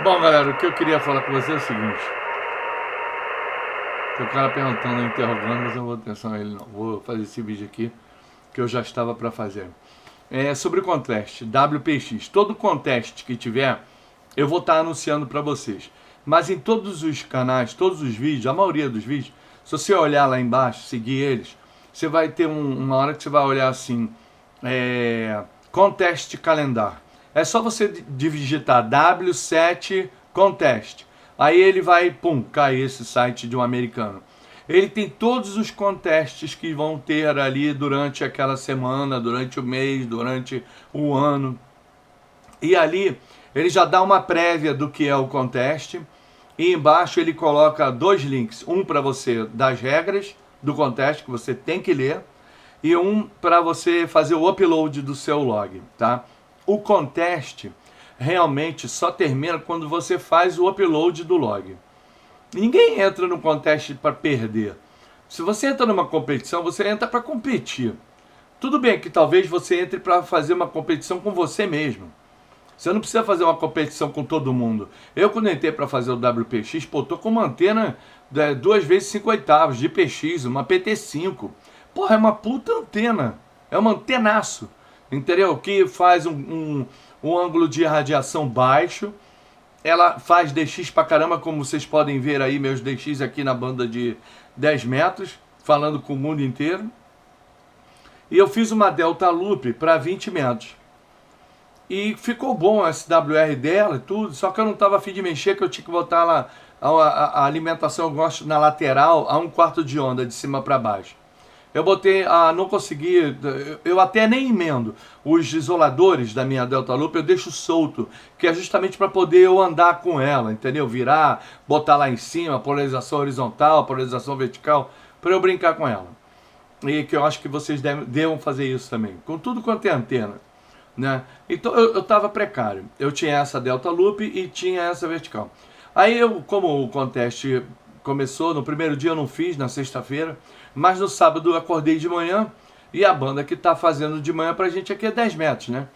Bom, galera, o que eu queria falar com você é o seguinte. Tem um cara perguntando, interrogando, mas eu não vou atenção a ele não. Vou fazer esse vídeo aqui, que eu já estava para fazer. É sobre o contest, WPX. Todo contest que tiver, eu vou estar anunciando para vocês. Mas em todos os canais, todos os vídeos, a maioria dos vídeos, se você olhar lá embaixo, seguir eles, você vai ter uma hora que você vai olhar assim, Contest Calendar. É só você digitar W7 Contest. Aí ele vai, pum, cair esse site de um americano. Ele tem todos os contests que vão ter ali durante aquela semana, durante o mês, durante o ano. E ali ele já dá uma prévia do que é o contest. E embaixo ele coloca dois links. Um para você das regras do contest, que você tem que ler. E um para você fazer o upload do seu log, tá? O contest realmente só termina quando você faz o upload do log. Ninguém entra no contest para perder. Se você entra numa competição, você entra para competir. Tudo bem que talvez você entre para fazer uma competição com você mesmo. Você não precisa fazer uma competição com todo mundo. Eu, quando entrei para fazer o WPX, pô, tô com uma antena 2 vezes 5 oitavos de PX, uma PT5. Porra, é uma puta antena. É um antenaço. Entendeu? Que faz um ângulo de radiação baixo. Ela faz DX pra caramba, como vocês podem ver aí, meus DX aqui na banda de 10 metros, falando com o mundo inteiro. E eu fiz uma Delta Loop para 20 metros. E ficou bom a SWR dela e tudo, só que eu não estava afim de mexer, que eu tinha que botar lá a alimentação, eu gosto na lateral, a 1/4 de onda, de cima para baixo. Eu botei, não consegui, eu até nem emendo os isoladores da minha Delta Loop, eu deixo solto, que é justamente para poder eu andar com ela, entendeu? Virar, botar lá em cima, polarização horizontal, polarização vertical, para eu brincar com ela. E que eu acho que vocês devam fazer isso também, com tudo quanto é antena, né? Então eu estava precário, eu tinha essa Delta Loop e tinha essa vertical. Aí eu, como o contest começou, no primeiro dia eu não fiz, na sexta-feira, mas no sábado eu acordei de manhã e a banda que tá fazendo de manhã pra gente aqui é 10 metros, né?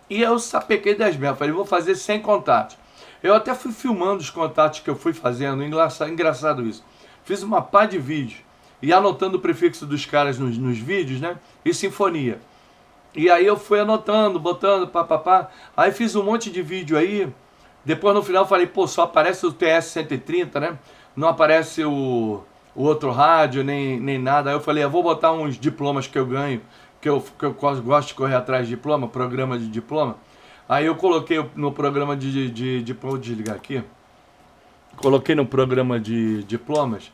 E eu sapequei 10 metros, falei, vou fazer 100 contatos. Eu até fui filmando os contatos que eu fui fazendo, engraçado isso. Fiz uma pá de vídeos e anotando o prefixo dos caras nos vídeos, né? E sinfonia. E aí eu fui anotando, botando, papapá. Aí fiz um monte de vídeo aí. Depois no final falei, pô, só aparece o TS-130, né? Não aparece o outro rádio, nem nada. Aí eu falei, eu vou botar uns diplomas que eu ganho, que eu gosto de correr atrás de diploma, programa de diploma. Aí eu coloquei no programa de diploma, vou desligar aqui. Coloquei no programa de diplomas,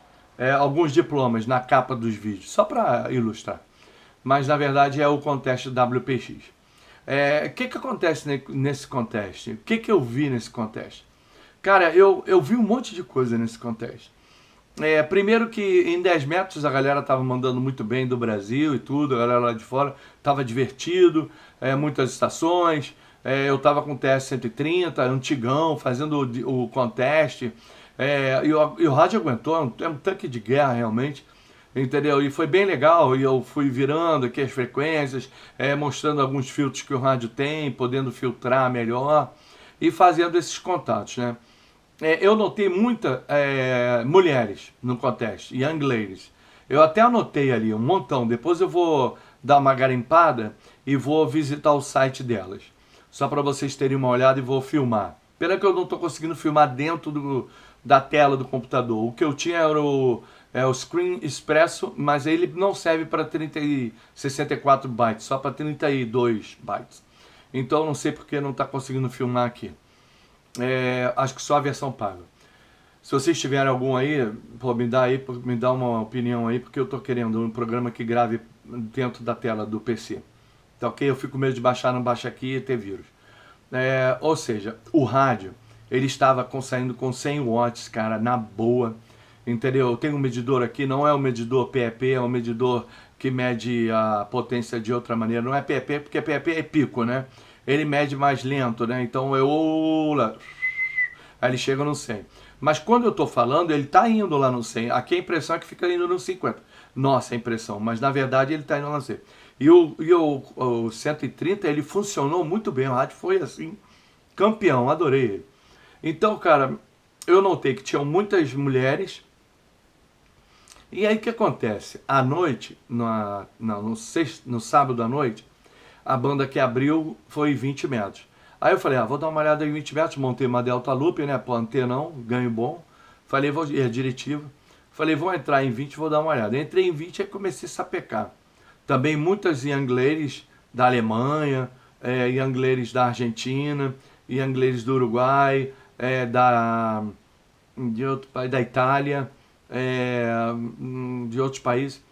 alguns diplomas na capa dos vídeos, só para ilustrar. Mas na verdade é o contest WPX. O que acontece nesse contest? O que eu vi nesse contest? Cara, eu vi um monte de coisa nesse contest. Primeiro que em 10 metros a galera tava mandando muito bem do Brasil e tudo, a galera lá de fora tava divertido, muitas estações, eu tava com o TS-130, antigão, fazendo o contest, e o rádio aguentou, é um tanque de guerra realmente, entendeu? E foi bem legal, e eu fui virando aqui as frequências, mostrando alguns filtros que o rádio tem, podendo filtrar melhor, e fazendo esses contatos, né? Eu notei muitas mulheres no contest, young ladies. Eu até anotei ali um montão. Depois eu vou dar uma garimpada e vou visitar o site delas. Só para vocês terem uma olhada e vou filmar. Pena que eu não estou conseguindo filmar dentro da tela do computador. O que eu tinha era o Screen Expresso, mas ele não serve para 64 bytes, só para 32 bytes. Então não sei porque não está conseguindo filmar aqui. Acho que só a versão paga. Se vocês tiverem algum aí, pô, me dá uma opinião aí, porque eu tô querendo um programa que grave dentro da tela do PC. Tá ok? Eu fico com medo de baixar, não baixa aqui e ter vírus. Ou seja, o rádio, ele estava saindo com 100 watts, cara, na boa. Entendeu? Eu tenho um medidor aqui, não é um medidor PEP, é um medidor que mede a potência de outra maneira. Não é PEP, porque PEP é pico, né? Ele mede mais lento, né? Então aí ele chega no 100. Mas quando eu tô falando, ele tá indo lá no 100. Aqui a impressão é que fica indo no 50. Nossa, a impressão. Mas na verdade ele tá indo lá no 100. E o 130, ele funcionou muito bem. O rádio foi assim, campeão, adorei ele. Então, cara, eu notei que tinham muitas mulheres. E aí o que acontece? À noite, no sábado à noite, a banda que abriu foi 20 metros. Aí eu falei, vou dar uma olhada em 20 metros, montei uma Delta Loop, né, pô, antenão, ganho bom. Falei, é diretivo. Falei, vou entrar em 20, vou dar uma olhada. Entrei em 20 e comecei a sapecar. Também muitas young ladies da Alemanha, young ladies da Argentina, young ladies do Uruguai, de outro país, da Itália, de outros países.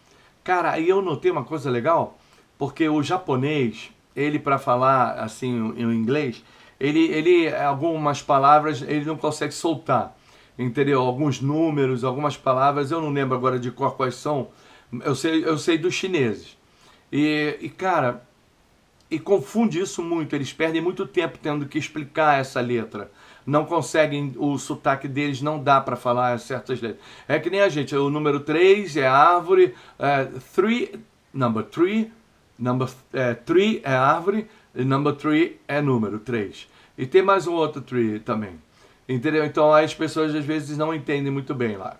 Cara, aí eu notei uma coisa legal, porque o japonês, ele para falar assim em inglês, ele algumas palavras ele não consegue soltar, entendeu? Alguns números, algumas palavras, eu não lembro agora de quais são, eu sei dos chineses. Cara, e confunde isso muito, eles perdem muito tempo tendo que explicar essa letra. Não conseguem, o sotaque deles não dá para falar certas letras. É que nem a gente, o número 3 é árvore, number 3 é árvore, e number 3 é número 3. E tem mais um outro 3 também. Entendeu? Então as pessoas às vezes não entendem muito bem lá.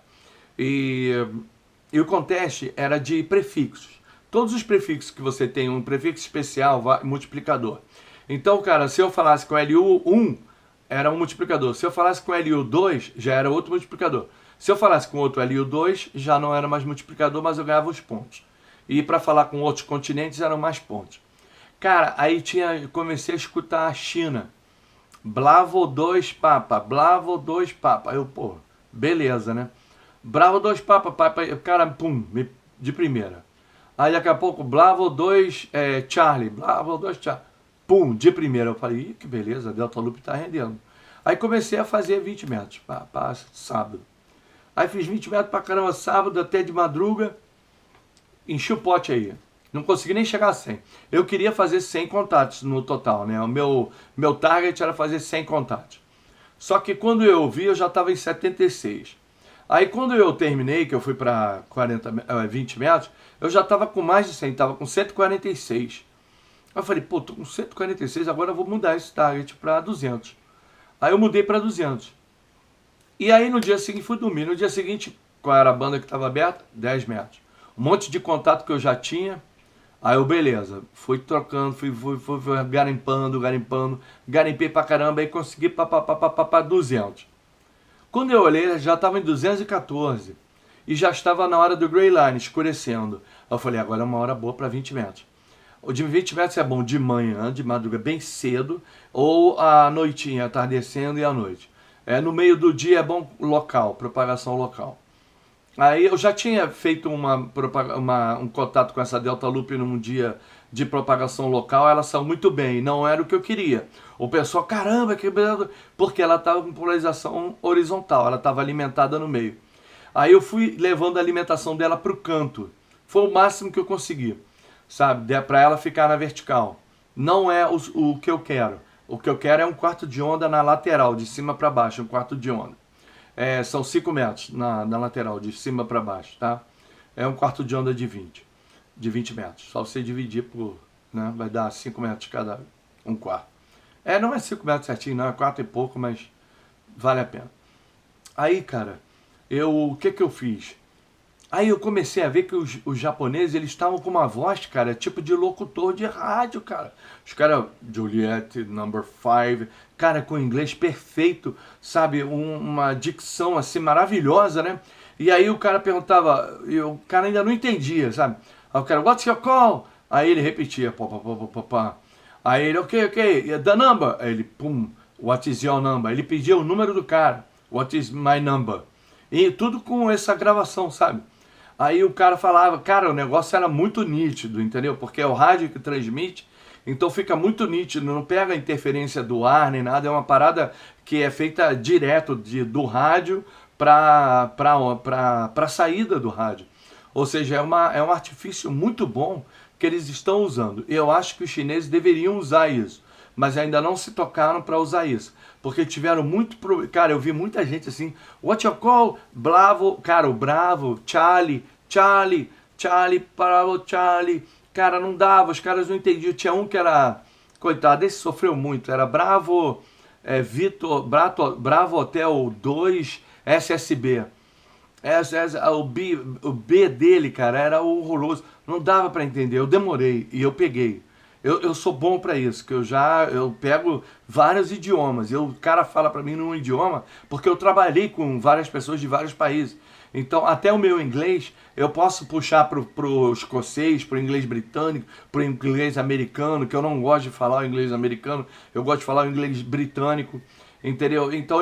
E o conteste era de prefixos. Todos os prefixos que você tem, um prefixo especial, multiplicador. Então, cara, se eu falasse com LU1, era um multiplicador. Se eu falasse com LU2, já era outro multiplicador. Se eu falasse com outro LU2, já não era mais multiplicador, mas eu ganhava os pontos. E para falar com outros continentes, eram mais pontos. Cara, aí comecei a escutar a China. Blavo 2 papa, Blavo 2 papa. Eu, pô, beleza, né? Bravo 2 papa, cara, pum, de primeira. Aí daqui a pouco, Blavo 2 Charlie, Blavo 2 Charlie. Pum, de primeira. Eu falei, que beleza, a Delta Loop tá rendendo. Aí comecei a fazer 20 metros, sábado. Aí fiz 20 metros pra caramba sábado, até de madruga. Enchi o pote aí. Não consegui nem chegar a 100. Eu queria fazer 100 contatos no total, né? O meu target era fazer 100 contatos. Só que quando eu vi, eu já estava em 76. Aí quando eu terminei, que eu fui para 20 metros, eu já estava com mais de 100, estava com 146. Aí eu falei, pô, tô com 146, agora eu vou mudar esse target para 200. Aí eu mudei para 200. E aí no dia seguinte, fui dormir. No dia seguinte, qual era a banda que estava aberta? 10 metros. Um monte de contato que eu já tinha. Aí eu, beleza, fui trocando, fui garimpando, garimpei pra caramba, aí consegui 200. Quando eu olhei, já estava em 214 e já estava na hora do Grey Line, escurecendo. Eu falei, agora é uma hora boa para 20 metros. O de 20 metros é bom de manhã, de madrugada, bem cedo, ou à noitinha, atardecendo e à noite. No meio do dia é bom local, propagação local. Aí eu já tinha feito um contato com essa Delta Loop num dia de propagação local, ela saiu muito bem, não era o que eu queria. O pessoal, caramba, que beleza, porque ela estava com polarização horizontal, ela estava alimentada no meio. Aí eu fui levando a alimentação dela para o canto, foi o máximo que eu consegui, sabe, para ela ficar na vertical. Não é o que eu quero, o que eu quero é um quarto de onda na lateral, de cima para baixo, um quarto de onda. São 5 metros na lateral, de cima para baixo, tá? É um quarto de onda de 20 metros. Só você dividir por, né, vai dar 5 metros cada um quarto. Não é 5 metros certinho, não, é 4 e pouco, mas vale a pena. Aí, cara, o que eu fiz? Aí eu comecei a ver que os japoneses, eles estavam com uma voz, cara, tipo de locutor de rádio, cara. Os caras, Juliette, number 5, cara, com inglês perfeito, sabe? Uma dicção, assim, maravilhosa, né? E aí o cara perguntava, e o cara ainda não entendia, sabe? Aí o cara, what's your call? Aí ele repetia, pá. Aí ele, ok, the number. Aí ele, pum, what is your number? Ele pedia o número do cara, what is my number? E tudo com essa gravação, sabe? Aí o cara falava, cara, o negócio era muito nítido, entendeu? Porque é o rádio que transmite, então fica muito nítido, não pega a interferência do ar nem nada, é uma parada que é feita direto do rádio para a saída do rádio. Ou seja, é um artifício muito bom que eles estão usando. Eu acho que os chineses deveriam usar isso, mas ainda não se tocaram para usar isso. Porque tiveram muito problema. Cara, eu vi muita gente assim, what you call? Bravo, cara, o Bravo, Charlie, Bravo, Charlie. Cara, não dava, os caras não entendiam. Tinha um que era, coitado, esse sofreu muito, era Bravo, Bravo Hotel 2 SSB. O B dele, cara, era horroroso. Não dava para entender. Eu demorei e eu peguei. Eu sou bom para isso, que eu pego vários idiomas. O cara fala para mim num idioma, porque eu trabalhei com várias pessoas de vários países. Então, até o meu inglês, eu posso puxar pro escocês, pro inglês britânico, pro inglês americano, que eu não gosto de falar o inglês americano, eu gosto de falar o inglês britânico, entendeu? Então,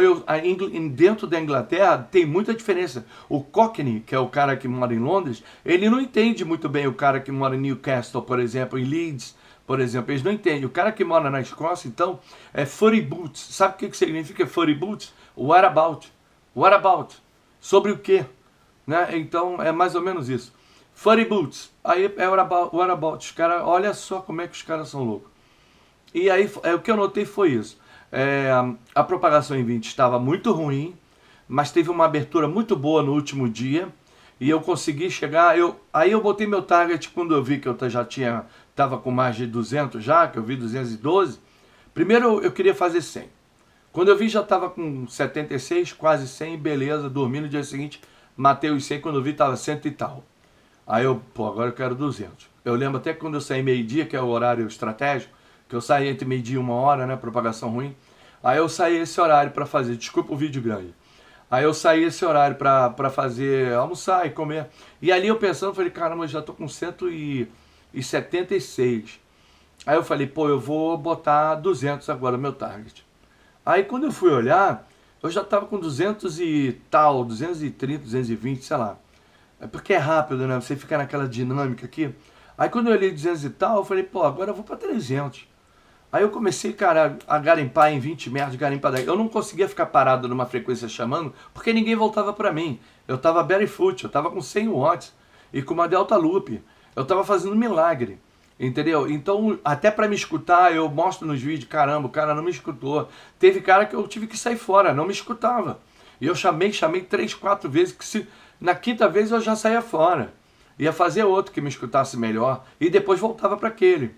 dentro da Inglaterra, tem muita diferença. O Cockney, que é o cara que mora em Londres, ele não entende muito bem o cara que mora em Newcastle, por exemplo, em Leeds, por exemplo, eles não entendem. O cara que mora na Escócia, então, é footy boots. Sabe o que significa footy boots? What about? What about? Sobre o quê? Né? Então, é mais ou menos isso. Footy boots. Aí é what about. Os caras, olha só como é que os caras são loucos. E aí, o que eu notei foi isso. A propagação em 20 estava muito ruim, mas teve uma abertura muito boa no último dia. E eu consegui chegar, aí eu botei meu target quando eu vi que eu já estava com mais de 200 já, que eu vi 212. Primeiro eu queria fazer 100. Quando eu vi já estava com 76, quase 100, beleza, dormi no dia seguinte, matei os 100, quando eu vi estava 100 e tal. Aí agora eu quero 200. Eu lembro até que quando eu saí meio-dia, que é o horário estratégico, que eu saí entre meio-dia e 1 hora, né, propagação ruim. Aí eu saí esse horário para fazer, desculpa o vídeo grande. Aí eu saí esse horário para fazer, almoçar e comer. E ali eu pensando, falei, caramba, eu já tô com 176. Aí eu falei, eu vou botar 200 agora, meu target. Aí quando eu fui olhar, eu já tava com 200 e tal, 230, 220, sei lá. É porque é rápido, né? Você fica naquela dinâmica aqui. Aí quando eu olhei 200 e tal, eu falei, agora eu vou para 300. Aí eu comecei, cara, a garimpar em 20 metros, garimpar daí. Eu não conseguia ficar parado numa frequência chamando, porque ninguém voltava para mim. Eu tava barefoot, eu tava com 100 watts e com uma delta loop. Eu tava fazendo milagre, entendeu? Então, até para me escutar, eu mostro nos vídeos, caramba, o cara não me escutou. Teve cara que eu tive que sair fora, não me escutava. E eu chamei 3, 4 vezes, que na quinta vez eu já saía fora. Ia fazer outro que me escutasse melhor e depois voltava para aquele.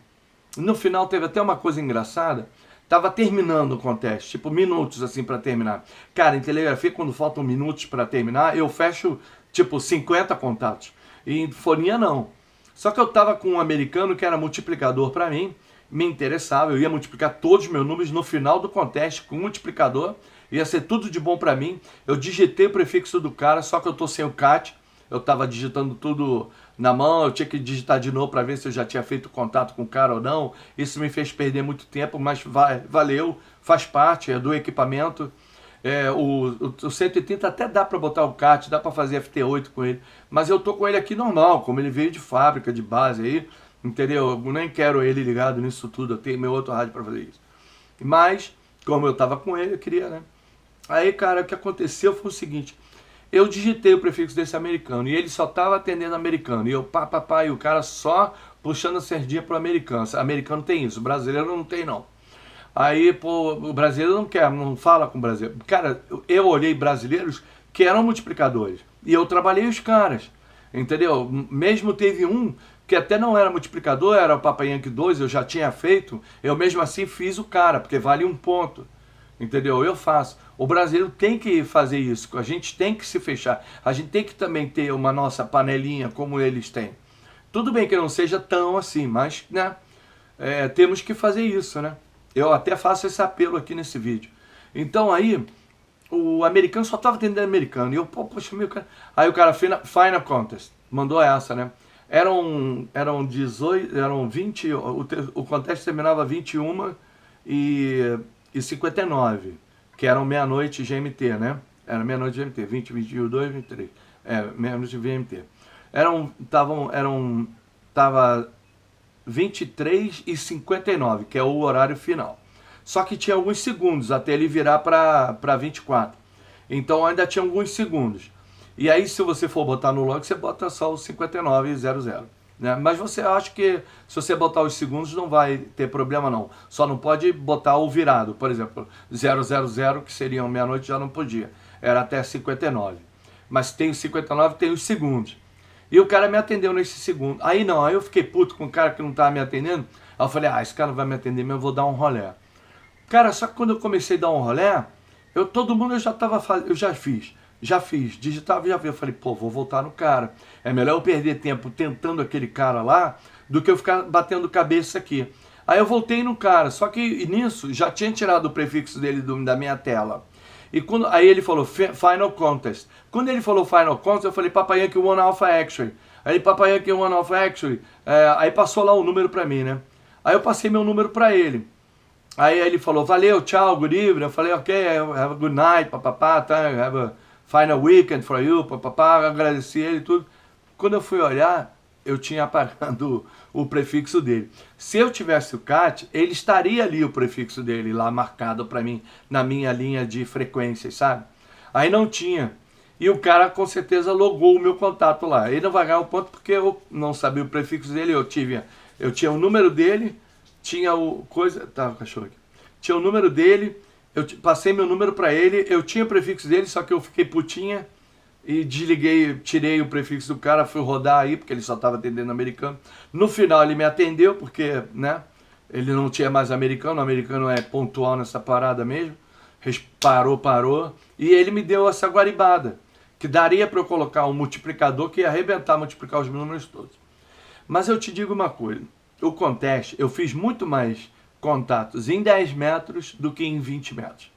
No final teve até uma coisa engraçada. Tava terminando o contest, tipo minutos assim para terminar. Cara, em telegrafia, quando faltam minutos para terminar, eu fecho tipo 50 contatos. E em fonia não. Só que eu tava com um americano que era multiplicador para mim, me interessava, eu ia multiplicar todos os meus números no final do contest com um multiplicador, ia ser tudo de bom para mim. Eu digitei o prefixo do cara, só que eu tô sem o CAT. Eu estava digitando tudo na mão, eu tinha que digitar de novo para ver se eu já tinha feito contato com o cara ou não. Isso me fez perder muito tempo, mas valeu, faz parte, é do equipamento. O 130 até dá para botar o CAT, dá para fazer FT8 com ele, mas eu tô com ele aqui normal, como ele veio de fábrica, de base aí, entendeu? Eu nem quero ele ligado nisso tudo, eu tenho meu outro rádio para fazer isso. Mas, como eu tava com ele, eu queria, né? Aí, cara, o que aconteceu foi o seguinte. Eu digitei o prefixo desse americano e ele só estava atendendo americano. E eu, e o cara só puxando a sardinha pro americano. O americano tem isso, o brasileiro não tem, não. Aí, o brasileiro não fala com o brasileiro. Cara, eu olhei brasileiros que eram multiplicadores e eu trabalhei os caras, entendeu? Mesmo teve um que até não era multiplicador, era o Papa Yankee 2, eu já tinha feito, eu mesmo assim fiz o cara, porque vale 1 ponto. Entendeu? Eu faço. O brasileiro tem que fazer isso. A gente tem que se fechar. A gente tem que também ter uma nossa panelinha como eles têm. Tudo bem que não seja tão assim, mas, né? Temos que fazer isso, né? Eu até faço esse apelo aqui nesse vídeo. Então aí, o americano só estava atendendo americano. E eu, poxa, meu cara. Aí o cara, Final Contest, mandou essa, né? Eram 20, o contest terminava 21 e 59, que eram meia-noite GMT, né? Era meia-noite GMT, 20, 22, 23. Meia-noite GMT. Tava 23 e 59, que é o horário final. Só que tinha alguns segundos até ele virar para 24. Então ainda tinha alguns segundos. E aí, se você for botar no log, você bota só os 59,00. Né? Mas você acha que se você botar os segundos não vai ter problema não. Só não pode botar o virado. Por exemplo, 000, que seriam meia-noite, já não podia. Era até 59. Mas tem os 59, tem os segundos. E o cara me atendeu nesse segundo. Aí não, aí eu fiquei puto com o cara que não estava me atendendo. Aí eu falei, esse cara não vai me atender mesmo, eu vou dar um rolé. Cara, só que quando eu comecei a dar um rolê, todo mundo eu já fiz, digitava e já fiz. Eu falei, pô, vou voltar no cara. É melhor eu perder tempo tentando aquele cara lá do que eu ficar batendo cabeça aqui. Aí eu voltei no cara, só que nisso já tinha tirado o prefixo dele da minha tela. E aí ele falou Final Contest. Quando ele falou Final Contest, eu falei Papa Yankee One Alpha Actually. Aí Papa Yankee One Alpha Actually. Aí passou lá o número pra mim, né? Aí eu passei meu número pra ele. Aí ele falou, valeu, tchau, good evening. Eu falei, ok, have a good night, papapá, tá, have a final weekend for you, papapá. Agradeci ele e tudo. Quando eu fui olhar, eu tinha apagado o prefixo dele. Se eu tivesse o CAT, ele estaria ali o prefixo dele lá marcado para mim, na minha linha de frequências, sabe? Aí não tinha. E o cara com certeza logou o meu contato lá. Ele não vai ganhar o ponto porque eu não sabia o prefixo dele, eu tinha o número dele, tinha o coisa... Tá, o cachorro aqui. Tinha o número dele, eu passei meu número para ele, eu tinha o prefixo dele, só que eu fiquei putinha e desliguei, tirei o prefixo do cara, fui rodar aí, porque ele só estava atendendo americano. No final ele me atendeu, porque, né, ele não tinha mais americano, o americano é pontual nessa parada mesmo. Parou, e ele me deu essa guaribada, que daria para eu colocar um multiplicador que ia arrebentar, multiplicar os números todos. Mas eu te digo uma coisa, o contest, eu fiz muito mais contatos em 10 metros do que em 20 metros.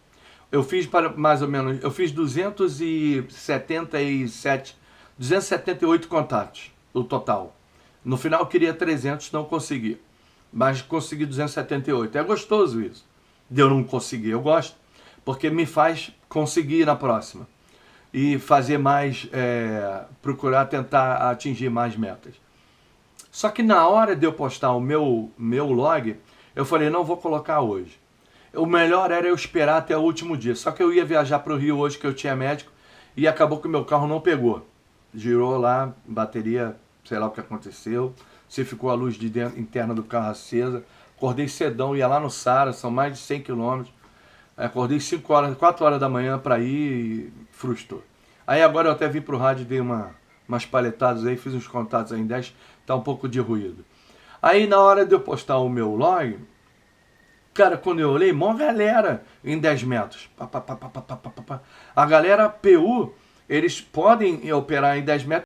Eu fiz para mais ou menos, eu fiz 278 contatos, o total. No final eu queria 300, não consegui. Mas consegui 278. É gostoso isso. De eu não conseguir, eu gosto. Porque me faz conseguir na próxima. E fazer mais, procurar tentar atingir mais metas. Só que na hora de eu postar o meu log, eu falei, não vou colocar hoje. O melhor era eu esperar até o último dia. Só que eu ia viajar para o Rio hoje, que eu tinha médico, e acabou que o meu carro não pegou. Girou lá, bateria, sei lá o que aconteceu. Se ficou a luz de dentro, interna do carro acesa. Acordei cedão, ia lá no Saara, são mais de 100 km. Acordei 4 horas da manhã para ir e frustrou. Aí agora eu até vim pro rádio, dei umas paletadas aí, fiz uns contatos aí em 10, tá um pouco de ruído. Aí na hora de eu postar o meu log, cara, quando eu olhei, mó galera em 10 metros. A galera PU, eles podem operar em 10 metros